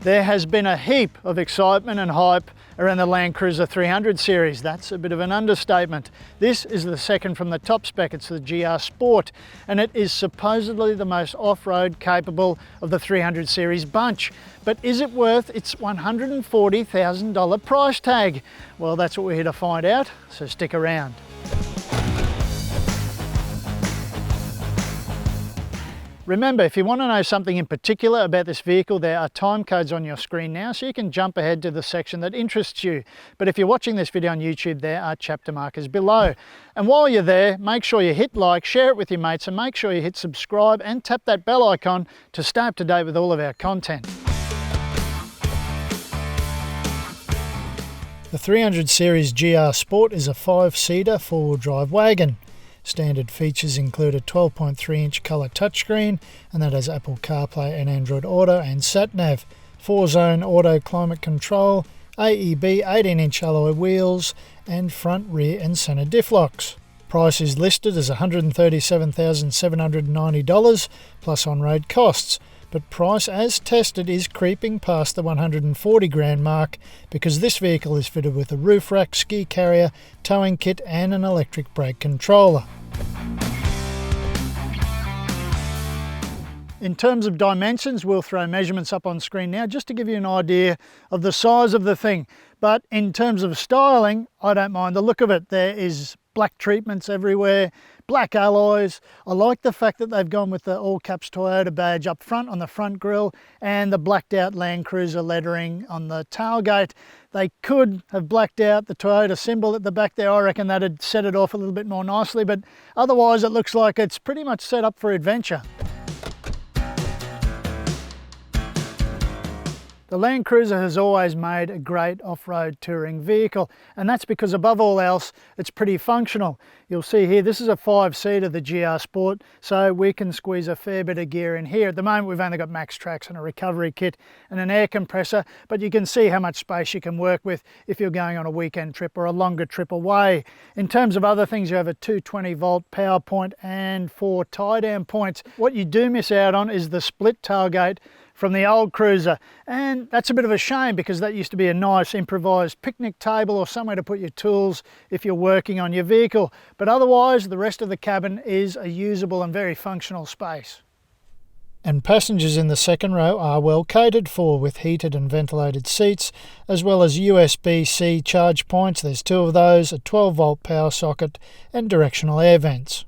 There has been a heap of excitement and hype around the LandCruiser 300 series. That's a bit of an understatement. This is the second from the top spec. It's the GR Sport, and it is supposedly the most off-road capable of the 300 series bunch. But is it worth its $140,000 price tag? Well, that's what we're here to find out, so stick around. Remember, if you want to know something in particular about this vehicle, there are time codes on your screen now, so you can jump ahead to the section that interests you. But if you're watching this video on YouTube, there are chapter markers below. And while you're there, make sure you hit like, share it with your mates, and make sure you hit subscribe and tap that bell icon to stay up to date with all of our content. The 300 series GR Sport is a 5-seater four-wheel drive wagon. Standard features include a 12.3-inch colour touchscreen, and that has Apple CarPlay and Android Auto and SatNav, 4-zone auto climate control, AEB 18-inch alloy wheels, and front, rear and centre diff locks. Price is listed as $137,790 plus on-road costs, but price as tested is creeping past the 140 grand mark because this vehicle is fitted with a roof rack, ski carrier, towing kit and an electric brake controller. In terms of dimensions, we'll throw measurements up on screen now just to give you an idea of the size of the thing. But in terms of styling, I don't mind the look of it. There is black treatments everywhere, black alloys. I like the fact that they've gone with the all caps Toyota badge up front on the front grille and the blacked out LandCruiser lettering on the tailgate. They could have blacked out the Toyota symbol at the back there. I reckon that'd set it off a little bit more nicely, but otherwise it looks like it's pretty much set up for adventure. The LandCruiser has always made a great off-road touring vehicle, and that's because above all else, it's pretty functional. You'll see here, this is a 5-seater, the GR Sport, so we can squeeze a fair bit of gear in here. At the moment, we've only got max tracks and a recovery kit and an air compressor, but you can see how much space you can work with if you're going on a weekend trip or a longer trip away. In terms of other things, you have a 220-volt power point and 4 tie-down points. What you do miss out on is the split tailgate from the old Cruiser, and that's a bit of a shame because that used to be a nice improvised picnic table or somewhere to put your tools if you're working on your vehicle. But otherwise, the rest of the cabin is a usable and very functional space. And passengers in the second row are well catered for with heated and ventilated seats, as well as USB-C charge points. There's 2 of those, a 12-volt power socket and directional air vents.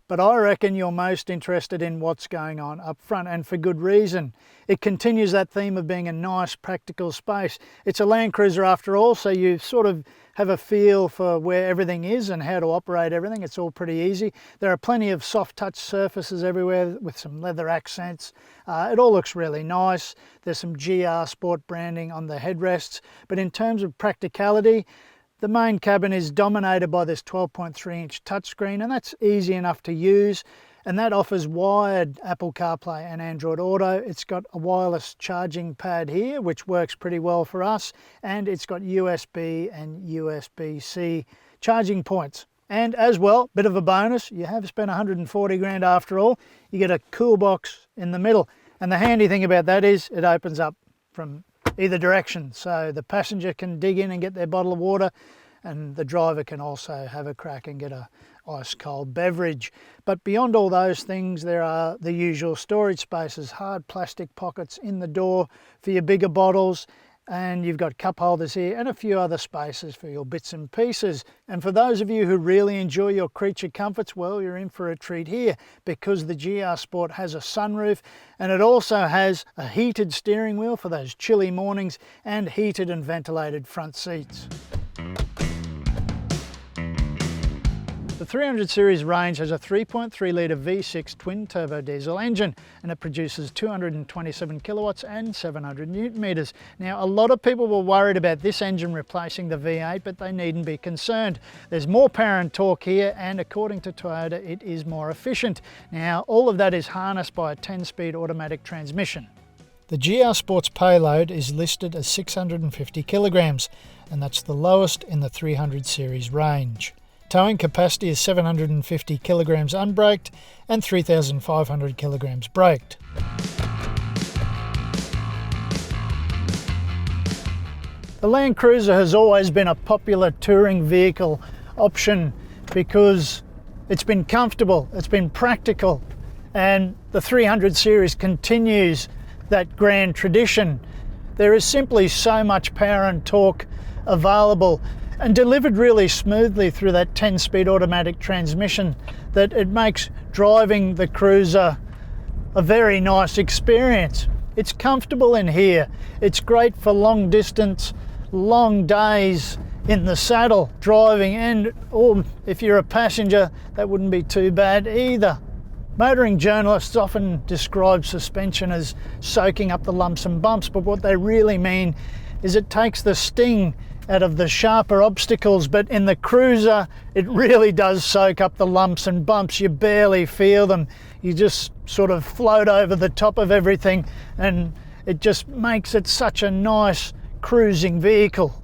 But I reckon you're most interested in what's going on up front, and for good reason. It continues that theme of being a nice practical space. It's a LandCruiser after all, so you sort of have a feel for where everything is and how to operate everything. It's all pretty easy. There are plenty of soft touch surfaces everywhere with some leather accents. It all looks really nice. There's some GR Sport branding on the headrests, but in terms of practicality, the main cabin is dominated by this 12.3-inch touchscreen, and that's easy enough to use, and that offers wired Apple CarPlay and Android Auto. It's got a wireless charging pad here, which works pretty well for us, and it's got USB and USB-C charging points. And as well, bit of a bonus, you have spent 140 grand after all, you get a cool box in the middle. And the handy thing about that is it opens up from either direction, so the passenger can dig in and get their bottle of water, and the driver can also have a crack and get a ice cold beverage. But beyond all those things, there are the usual storage spaces, hard plastic pockets in the door for your bigger bottles, and you've got cup holders here and a few other spaces for your bits and pieces. And for those of you who really enjoy your creature comforts, well, you're in for a treat here because the GR Sport has a sunroof, and it also has a heated steering wheel for those chilly mornings and heated and ventilated front seats. The 300 series range has a 3.3 litre V6 twin turbo diesel engine, and it produces 227 kilowatts and 700 newton meters. Now, a lot of people were worried about this engine replacing the V8, but they needn't be concerned. There's more power and torque here, and according to Toyota, it is more efficient. Now, all of that is harnessed by a 10-speed automatic transmission. The GR Sport's payload is listed as 650 kilograms, and that's the lowest in the 300 series range. Towing capacity is 750 kilograms unbraked and 3,500 kilograms braked. The LandCruiser has always been a popular touring vehicle option because it's been comfortable, it's been practical, and the 300 series continues that grand tradition. There is simply so much power and torque available and delivered really smoothly through that 10-speed automatic transmission that it makes driving the Cruiser a very nice experience. It's comfortable in here. It's great for long distance, long days in the saddle driving, and or if you're a passenger, that wouldn't be too bad either. Motoring journalists often describe suspension as soaking up the lumps and bumps, but what they really mean is it takes the sting out of the sharper obstacles. But in the Cruiser, it really does soak up the lumps and bumps. You barely feel them. You just sort of float over the top of everything, and it just makes it such a nice cruising vehicle.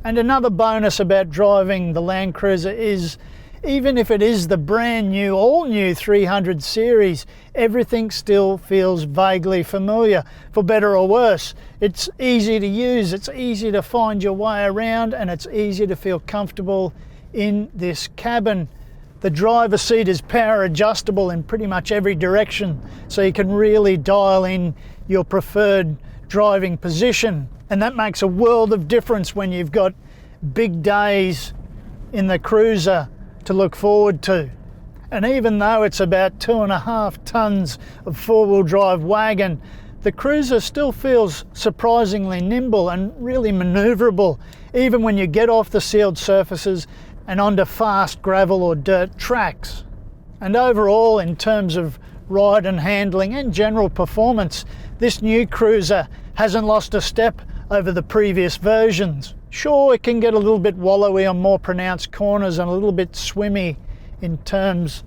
And another bonus about driving the LandCruiser is, even if it is the brand new, all new 300 series, everything still feels vaguely familiar, for better or worse. It's easy to use, it's easy to find your way around, and it's easy to feel comfortable in this cabin. The driver's seat is power adjustable in pretty much every direction, so you can really dial in your preferred driving position. And that makes a world of difference when you've got big days in the Cruiser to look forward to. And even though it's about 2.5 tons of four-wheel drive wagon, the Cruiser still feels surprisingly nimble and really manoeuvrable, even when you get off the sealed surfaces and onto fast gravel or dirt tracks. And overall, in terms of ride and handling and general performance, this new Cruiser hasn't lost a step over the previous versions. Sure, it can get a little bit wallowy on more pronounced corners and a little bit swimmy in terms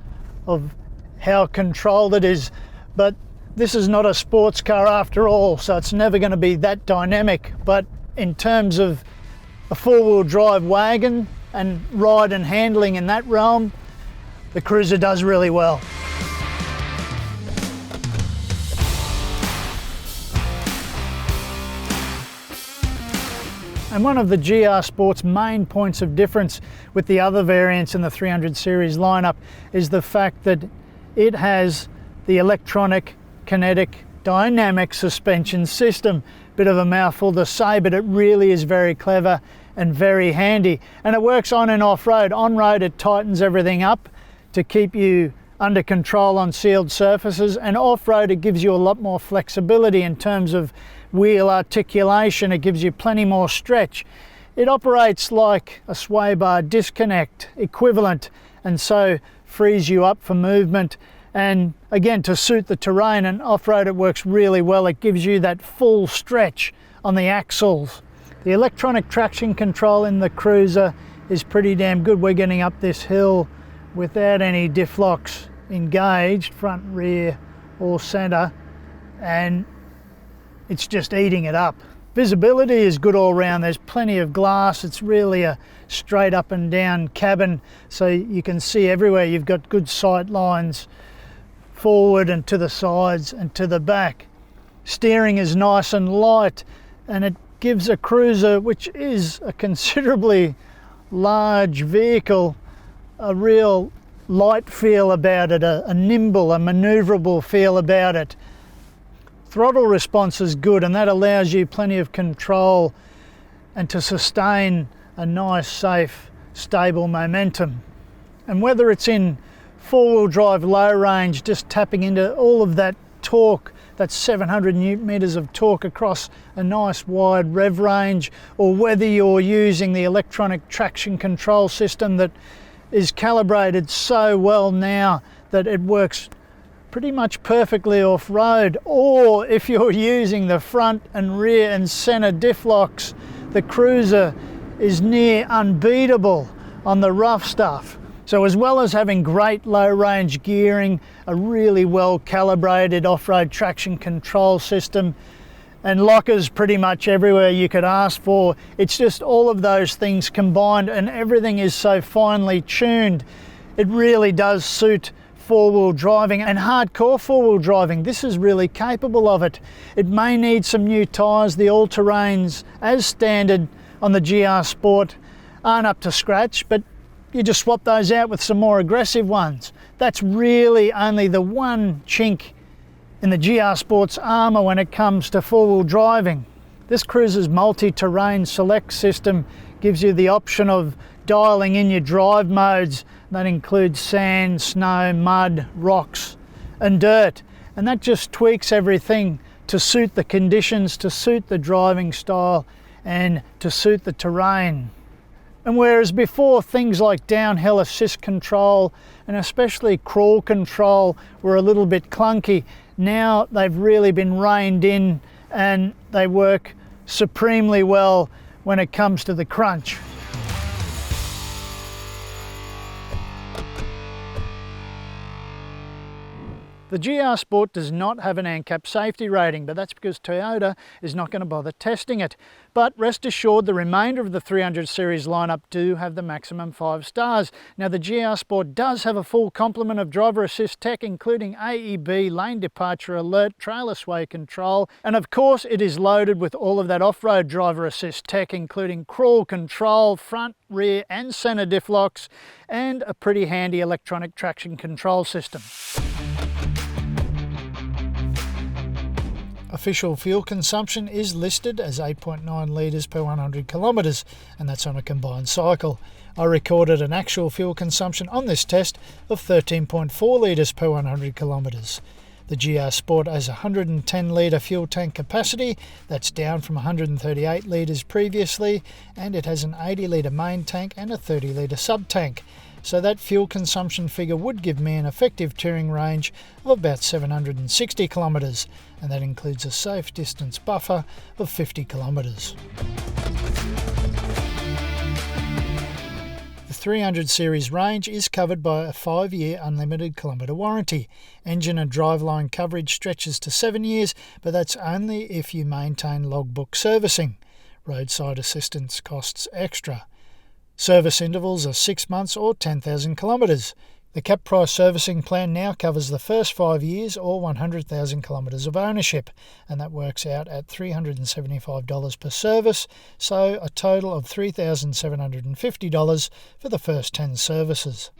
of how controlled it is, but this is not a sports car after all, so it's never going to be that dynamic. But in terms of a four-wheel drive wagon and ride and handling in that realm, the Cruiser does really well. And one of the GR Sport's main points of difference with the other variants in the 300 series lineup is the fact that it has the electronic, kinetic, dynamic suspension system. Bit of a mouthful to say, but it really is very clever and very handy. And it works on and off-road. On-road, it tightens everything up to keep you under control on sealed surfaces, and off-road it gives you a lot more flexibility in terms of wheel articulation. It gives you plenty more stretch. It operates like a sway bar disconnect equivalent, and so frees you up for movement. And again, to suit the terrain and off-road, it works really well. It gives you that full stretch on the axles. The electronic traction control in the Cruiser is pretty damn good. We're getting up this hill without any diff locks engaged, front, rear or center, and it's just eating it up. Visibility is good all round. There's plenty of glass. It's really a straight up and down cabin, so you can see everywhere. You've got good sight lines forward and to the sides and to the back. Steering is nice and light, and it gives a Cruiser, which is a considerably large vehicle, a real light feel about it, a nimble, a manoeuvrable feel about it. Throttle response is good, and that allows you plenty of control and to sustain a nice, safe, stable momentum. And whether it's in four-wheel drive low range, just tapping into all of that torque, that's 700 newton meters of torque across a nice wide rev range, or whether you're using the electronic traction control system that is calibrated so well now that it works pretty much perfectly off-road, or if you're using the front and rear and center diff locks, the Cruiser is near unbeatable on the rough stuff. So as well as having great low range gearing, a really well calibrated off-road traction control system, and lockers pretty much everywhere you could ask for, it's just all of those things combined, and everything is so finely tuned. It really does suit four-wheel driving and hardcore four-wheel driving, this is really capable of it. It may need some new tyres. The all-terrains, as standard on the GR Sport, aren't up to scratch, but you just swap those out with some more aggressive ones. That's really only the one chink in the GR Sport's armour when it comes to four-wheel driving. This cruiser's multi-terrain select system gives you the option of dialling in your drive modes. That includes sand, snow, mud, rocks and dirt. And that just tweaks everything to suit the conditions, to suit the driving style and to suit the terrain. And whereas before things like downhill assist control and especially crawl control were a little bit clunky, now they've really been reined in and they work supremely well when it comes to the crunch. The GR Sport does not have an ANCAP safety rating, but that's because Toyota is not going to bother testing it. But rest assured, the remainder of the 300 series lineup do have the maximum 5 stars. Now, the GR Sport does have a full complement of driver assist tech, including AEB, lane departure alert, trailer sway control, and of course it is loaded with all of that off-road driver assist tech, including crawl control, front, rear and centre diff locks, and a pretty handy electronic traction control system. Official fuel consumption is listed as 8.9 litres per 100 kilometres, and that's on a combined cycle. I recorded an actual fuel consumption on this test of 13.4 litres per 100 kilometres. The GR Sport has a 110 litre fuel tank capacity, that's down from 138 litres previously, and it has an 80 litre main tank and a 30 litre sub-tank. So that fuel consumption figure would give me an effective touring range of about 760 kilometres, and that includes a safe distance buffer of 50 kilometres. The 300 series range is covered by a 5-year unlimited kilometre warranty. Engine and driveline coverage stretches to 7 years, but that's only if you maintain logbook servicing. Roadside assistance costs extra. Service intervals are 6 months or 10,000 kilometres. The cap price servicing plan now covers the first 5 years or 100,000 kilometres of ownership, and that works out at $375 per service, so a total of $3,750 for the first 10 services.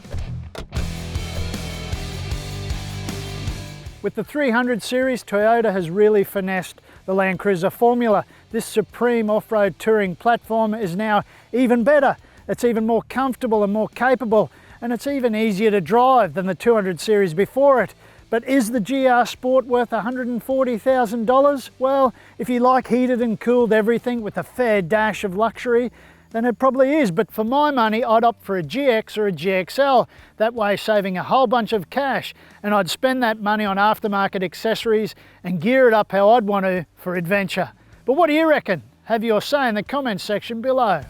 With the 300 series, Toyota has really finessed the LandCruiser formula. This supreme off-road touring platform is now even better. It's even more comfortable and more capable, and it's even easier to drive than the 200 series before it. But is the GR Sport worth $140,000? Well, if you like heated and cooled everything with a fair dash of luxury, then it probably is. But for my money, I'd opt for a GX or a GXL, that way saving a whole bunch of cash, and I'd spend that money on aftermarket accessories and gear it up how I'd want to for adventure. But what do you reckon? Have your say in the comments section below.